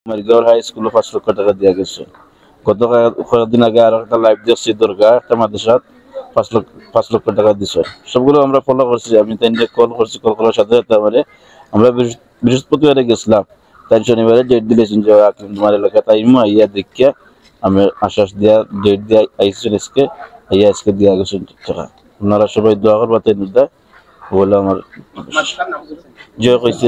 Morigaon high স্কুলে 5 লক্ষ টাকা দেওয়া গেছে। গত কয়েকদিন আগে আর একটা লাইভ দিয়েছি, দরকার একটা মাদ্রাসাত 5 লক্ষ টাকা দিছে। সবগুলো আমরা ফলো করছি। আমি তাইনকে কল করছি, কল করার সাথে সাথে আমরা বৃহস্পতিবারে গেছিলাম, তাই শনিবারে ডেট দিলেছেন যে তোমার এলাকা টাইমও আইয়া দেখিয়া আমি আশ্বাস দিয়া ডেট দিয়া আইসেন আজকে আইয়া আজকে দেওয়া গেছে টাকা। আপনারা সবাই দোয়া করবা তাই নিদা বলে আমার জয় কইছে।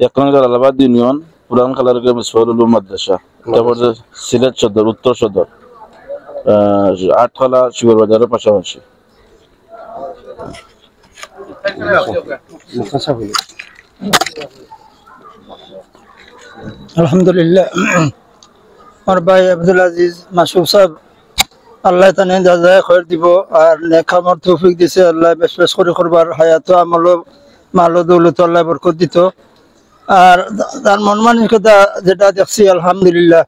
এক নং আলাহাবাদ ইউনিয়ন পুরান খালারগঞ্জ মিসবাহুল মাদ্রাসা, তারপর সিলেট সদর, উত্তর সদর, আটখলা শিবর বাজারের পাশাপাশি। আলহামদুলিল্লাহ, আমার ভাই আব্দুল আজিজ মাসুদ সাহেব, আল্লাহ তানে জাযায়ে খৈর দিব আর নেক আমল তৌফিক দিছে। আল্লাহ বেশ করে করবার হায়াত আমল মাল দৌলত আল্লাহ বরকত দিত। আর তার মন মানসিকতা যেটা দেখছি আলহামদুলিল্লাহ,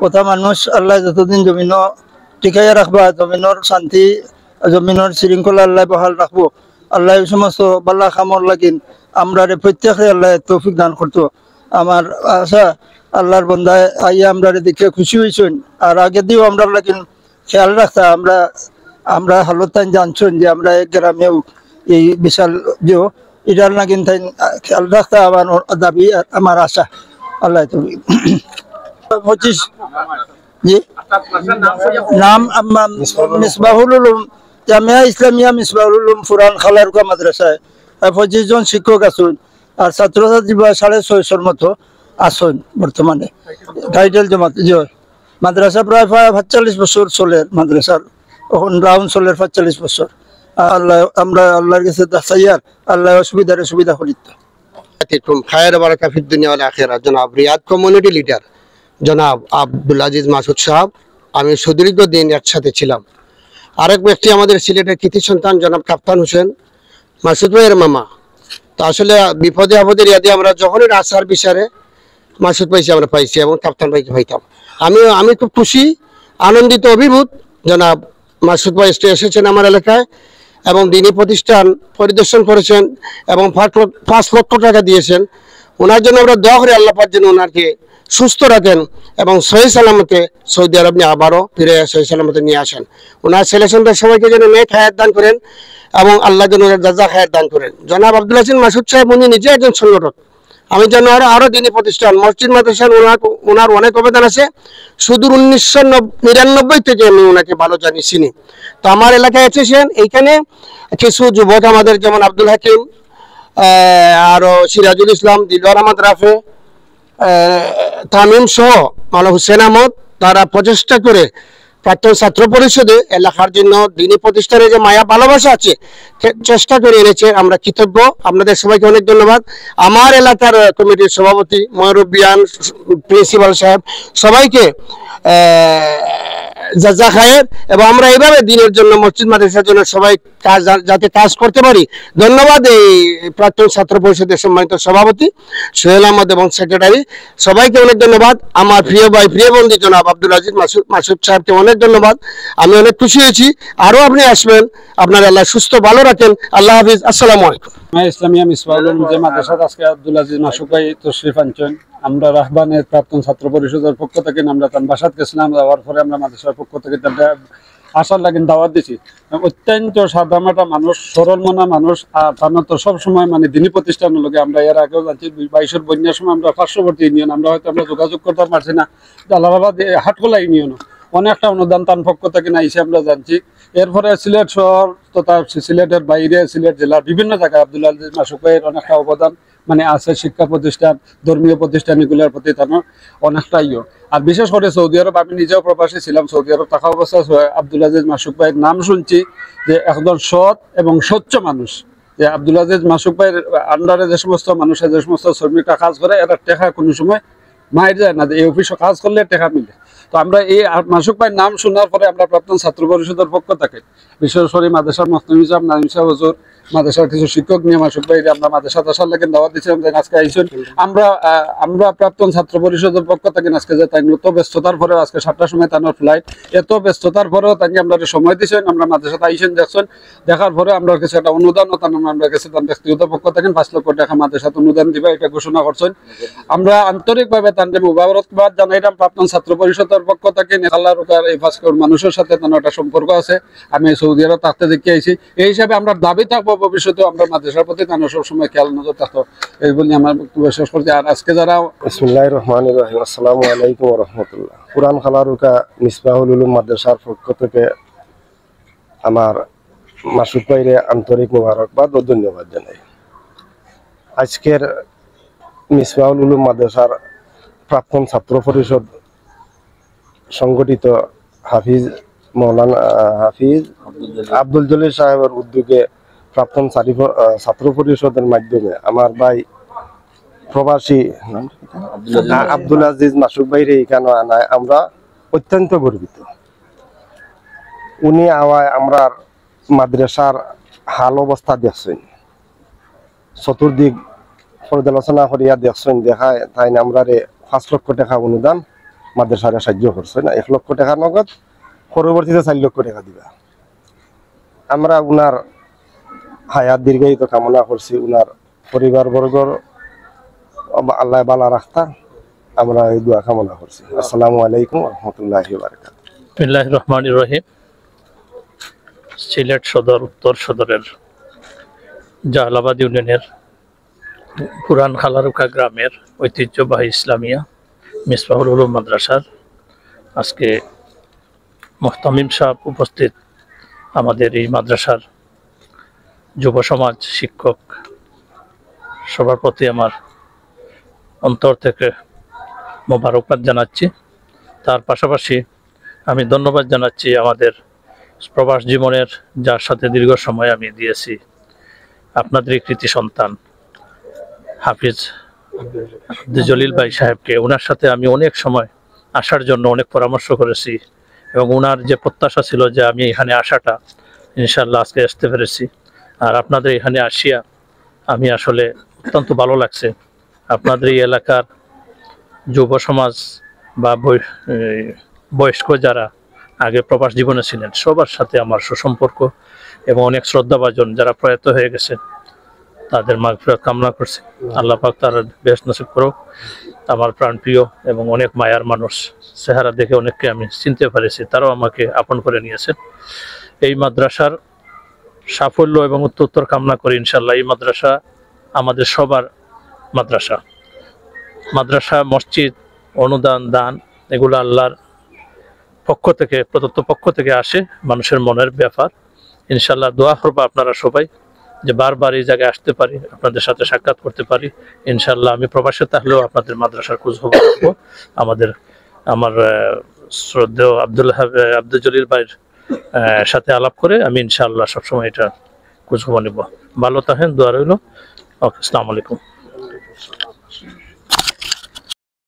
কথা মানুষ আল্লাহ যতদিন জমিন টিকাইয়া রাখবা, জমিনের শান্তি জমিনের শৃঙ্খলা আল্লাহ বহাল রাখবো। আল্লাহ এই সমস্ত বাল্লা খামর লাগিন আমরা প্রত্যেকে আল্লাহ তৌফিক দান করতো। আমার আশা আল্লাহর বন্দায় আইয়া আমরা দেখে খুশি হয়েছেন। আর আগে দিয়েও আমরা লাগিন খেয়াল রাখতা, আমরা হালত জানছেন যে আমরা এক গ্রামেও এই বিশাল যে এটার না কিন্তু খেয়াল রাখতা আমার দাবি, আমার আশা। আল্লাহ তুমি 25 জি নাম মিসবাহুল উলুম জামিয়া ইসলামিয়া মিসবাহুল উলুম পুরান খালারগঞ্জ মাদ্রাসায় 25 জন শিক্ষক আছেন আর ছাত্রছাত্রী 650 মতো আছেন বর্তমানে। টাইটেল জমাত মাদ্রাসা প্রায় 45 বছর চলে, মাদ্রাসার এখন রাউন্ড চলে 45 বছর। আল্লাহ আমরা আল্লাহর কাছে চাইয়ার আল্লাহ সুবিধা করিত। খায়ের বারাকা ফিদ দুনিয়া ওয়াল আখিরা। জনাব রিয়াদ কমিউনিটি লিডার জনাব আব্দুল আজিজ মাসুদ সাহেব, আমি সুদীর্ঘ দিন একসাথে ছিলাম। আরেক ব্যক্তি আমাদের সিলেটের কৃতি সন্তান জনাব কাপ্তান হোসেন, মাসুদ ভাইয়ের মামা। তো আসলে বিপদে আপদে রিয়াদে আমরা যখনই আসার বিচারে মাসুদ ভাইকে আমরা পাইছি এবং কাপ্তান ভাইকে পাইতাম। আমি খুব খুশি, আনন্দিত, অভিভূত। জনাব মাসুদ ভাই এসেছেন আমার এলাকায় এবং দিনী প্রতিষ্ঠান পরিদর্শন করেছেন এবং 5 লক্ষ টাকা দিয়েছেন। ওনার জন্য আমরা দোয়া করি আল্লাহ পাক যেন ওনাকে সুস্থ রাখেন এবং সহি সালামতে সৌদি আরব নিয়ে আবারও ফিরে সহি সালামতে নিয়ে আসেন। ওনার ছেলে সন্তান সবাইকে যেন নেক হায়াত দান করেন এবং আল্লাহ যেন ওনার জাযা হায়াত দান করেন। জনাব আব্দুল আজিজ মাসুদ সাহেব উনি নিজে একজন সংগঠক। আমি যেন আরো দিনী প্রতিষ্ঠান মসজিদ মাদ্রাসার ওনার অনেক অবদান আছে। সুদূর 1999 থেকে আমি ওনাকে ভালো জানি, চিনি। তো আমার এলাকায় এসেছেন, এইখানে কিছু যুবক আমাদের যেমন আব্দুল হাকিম, আরো সিরাজুল ইসলাম, দিলওয়ার আহমদ রাফে, তামিম সহ মাওলানা হুসেন আহমদ, তারা প্রচেষ্টা করে প্রাক্তন ছাত্র পরিষদে এলাকার জন্য দিনী প্রতিষ্ঠানে যে মায়া ভালোবাসা আছে চেষ্টা করে এনেছে। আমরা কৃতজ্ঞ। আপনাদের সবাইকে অনেক ধন্যবাদ। আমার এলাকার কমিটির সভাপতি ময়রুবিয়ান, প্রিন্সিপাল সাহেব, সবাইকে জাযা খায়ের। এবং আমরা এইভাবে দিনের জন্য মসজিদ মাদ্রাসার জন্য সবাই যাতে কাজ করতে পারি। ধন্যবাদ এই প্রাক্তন ছাত্র পরিষদের সম্মানিত সভাপতি সোহেল আহমদ এবং সেক্রেটারি, সবাইকে অনেক ধন্যবাদ। আমার প্রিয় ভাই, প্রিয় বন্ধু জনাব আব্দুল আজিজ মাসুদ সাহেবকে অনেক ধন্যবাদ। আমি অনেক খুশি হয়েছি। আরো আপনি আসবেন, আপনার আল্লাহ সুস্থ ভালো রাখেন। আল্লাহ হাফিজ, আসসালামু আলাইকুম। ইসলামিয়া মিসবাহুল উলুম যে মাদ্রাসা আজকে আব্দুল আজিজ মাসুদ ভাই তশরিফ আনছেন। আমরা রাহবানের প্রাক্তন ছাত্র পরিষদের পক্ষ থেকে আমরা তার বাসাত গেছিলাম। যাওয়ার পরে আমরা মাদ্রাসার পক্ষ থেকে তাদের আসার লাগে দাওয়াত দিছি। অত্যন্ত সাধারণ একটা মানুষ, সরল মনা মানুষ। আর তার তো সবসময় মানে দিনী প্রতিষ্ঠানের লোকে আমরা এর আগেও জানছি 22-এর বন্যার সময় আমরা পার্শ্ববর্তী ইউনিয়ন আমরা যোগাযোগ করতে পারছি না, জালালাবাদ হাটখোলা ইউনিয়নও অনেকটা অনুদান তার পক্ষ থেকে নাইছে আমরা জানছি। এরপরে সিলেট শহর তথা সিলেটের বাইরে সিলেট জেলার বিভিন্ন জায়গায় আব্দুল আজিজ মাসুদ ভাইয়ের অনেকটা অবদান মানে আছে। শিক্ষা প্রতিষ্ঠান, ধর্মীয় প্রতিষ্ঠান এগুলোর প্রতি তার অনেকটা আর বিশেষ করে সৌদি আরব, আমি নিজেও প্রবাসী ছিলাম, সৌদি আরব থাকা অবস্থা আব্দুল আজিজ মাসুদ ভাইয়ের নাম শুনছি যে একজন সৎ এবং স্বচ্ছ মানুষ। যে আব্দুল আজিজ মাসুদ ভাইয়ের আন্ডারে যে সমস্ত মানুষের যে সমস্ত শ্রমিকরা কাজ করে এরা টেকা কোনো সময় মায়ের যায় না, যে এই অফিসে কাজ করলে টেকা মিলে। তো আমরা এই মাসুদ ভাইয়ের নাম শোনার পরে আমরা প্রাক্তন ছাত্র পরিষদের পক্ষ থেকে বিশেষ করে মাদ্রাসার মুফতি সাহেব, নাইম সাহেব হুজুর, মাদ্রাসার কিছু শিক্ষক নিয়ে মাসুক ভাই আমরা মাদ্রাসাত আসার লাগে দাওয়াত দিয়েছিলাম যে আজকে আইসুন। আমরা প্রাক্তন ছাত্র পরিষদের পক্ষ থেকে আজকে যে তাই তো ব্যস্ততার পরেও আজকে 7টার সময় তানোর ফ্লাইট, এত ব্যস্ততার পরেও তাকে আমরা সময় দিয়েছেন, আমরা মাদ্রাসাতে আইসেন দেখছেন, দেখার পরে আমরা কাছে একটা অনুদান আমরা কাছে তার ব্যক্তিগত পক্ষ থেকে 5 লক্ষ টাকা মাদ্রাসাতে অনুদান দিবা এটা ঘোষণা করছেন। আমরা আন্তরিকভাবে তাদের মুবারকবাদ জানাইলাম প্রাক্তন ছাত্র পরিষদের পক্ষ থেকে। আল্লাহ রুকার এই ফাঁসকর মানুষের সাথে তার একটা সম্পর্ক আছে, আমি সৌদি আরব থাকতে দেখে আইছি, এই হিসাবে আমরা দাবি থাকবো ভবিষ্যতে আমরা মাদ্রাসার প্রতি তার সবসময় খেয়াল নজর থাকতো, এই বলে আমার বক্তব্য শেষ করছি। আর আজকে যারা বিসমিল্লাহির রহমানির রহিম, আসসালামু আলাইকুম ওয়া রাহমাতুল্লাহ। কুরআন খালারুকা মিসবাহুল উলুম মাদ্রাসার পক্ষ থেকে আমার মাসুক ভাইরে আন্তরিক মোবারকবাদ ও ধন্যবাদ জানাই। আজকের মিসবাহুল উলুম মাদ্রাসার প্রাক্তন ছাত্র পরিষদ সংগঠিত হাফিজ আব্দুল জলিল সাহেবের উদ্যোগে প্রাক্তন ছাত্র পরিষদের মাধ্যমে আমার ভাই প্রবাসী আব্দুল আজিজ মাসুক ভাইরে এখানে আনায় আমরা অত্যন্ত গর্বিত। উনি আওয়ায় আমরা মাদ্রাসার হাল অবস্থা দেখছেন, চতুর্দিক পর্যালোচনা করিয়া দেখছেন, দেখায় তাই আমরা 5 লক্ষ টাকা অনুদান মাদ্রাসারে সাহায্য করছেন, 1 লক্ষ টাকা নগদ, পরবর্তীতে 4 লক্ষ টাকা দিবা। আমরা উনার হায়াত দীর্ঘায়িত কামনা করছি, উনার পরিবার বর্গর আল্লাহ বালা রাখতা আমরা এই দোয়া কামনা করছি। আসসালামু আলাইকুম ওয়া রাহমাতুল্লাহি ওয়া বারাকাতুহু। বিসমিল্লাহির রহমানির রহিম। সিলেট সদর উত্তর সদরের জালালাবাদ ইউনিয়নের পুরান খালারুকা গ্রামের ঐতিহ্যবাহী ইসলামিয়া মিসবাহুল উলুম মাদ্রাসার আজকে মুহতামিম সাহেব উপস্থিত, আমাদের এই মাদ্রাসার যুব সমাজ, শিক্ষক, সবার প্রতি আমার অন্তর থেকে মোবারকবাদ জানাচ্ছি। তার পাশাপাশি আমি ধন্যবাদ জানাচ্ছি আমাদের প্রবাস জীবনের, যার সাথে দীর্ঘ সময় আমি দিয়েছি, আপনাদের কৃতি সন্তান হাফিজ আব্দুল জলিল ভাই সাহেবকে। ওনার সাথে আমি অনেক সময় আসার জন্য অনেক পরামর্শ করেছি এবং ওনার যে প্রত্যাশা ছিল যে আমি এখানে আসাটা, ইনশাল্লাহ আজকে আসতে পেরেছি। আর আপনাদের এখানে আসিয়া আমি আসলে অত্যন্ত ভালো লাগছে। আপনাদের এই এলাকার যুব সমাজ বা বয়স্ক যারা আগে প্রবাস জীবনে ছিলেন, সবার সাথে আমার সুসম্পর্ক এবং অনেক শ্রদ্ধাভাজন যারা প্রয়াত হয়ে গেছে তাদের মাগফিরাত কামনা করছি। আল্লাহ পাক তার বেহেশত নসিব করুক। আমার প্রাণপ্রিয় এবং অনেক মায়ার মানুষ, চেহারা দেখে অনেককে আমি চিনতে পেরেছি, তারাও আমাকে আপন করে নিয়েছেন। এই মাদ্রাসার সাফল্য এবং উত্তর কামনা করি ইনশাল্লাহ। এই মাদ্রাসা আমাদের সবার মাদ্রাসা। মাদ্রাসা, মসজিদ, অনুদান, দান এগুলো আল্লাহর পক্ষ থেকে, প্রদত্ত পক্ষ থেকে আসে, মানুষের মনের ব্যাপার। ইনশাল্লাহ দোয়া করবো আপনারা সবাই যে বারবার এই জায়গায় আসতে পারি, আপনাদের সাথে সাক্ষাৎ করতে পারি। ইনশাল্লাহ আমি প্রবাসে থাকলেও আপনাদের মাদ্রাসার খোঁজখবর রাখবো। আমার শ্রদ্ধেয় আব্দুল জলিল ভাইয়ের সাথে আলাপ করে আমি ইনশাল্লাহ সবসময় এটা খোঁজখবর নিব। ভালো থাকেন, দোয়া রইল। ওকে, আসসালামু আলাইকুম।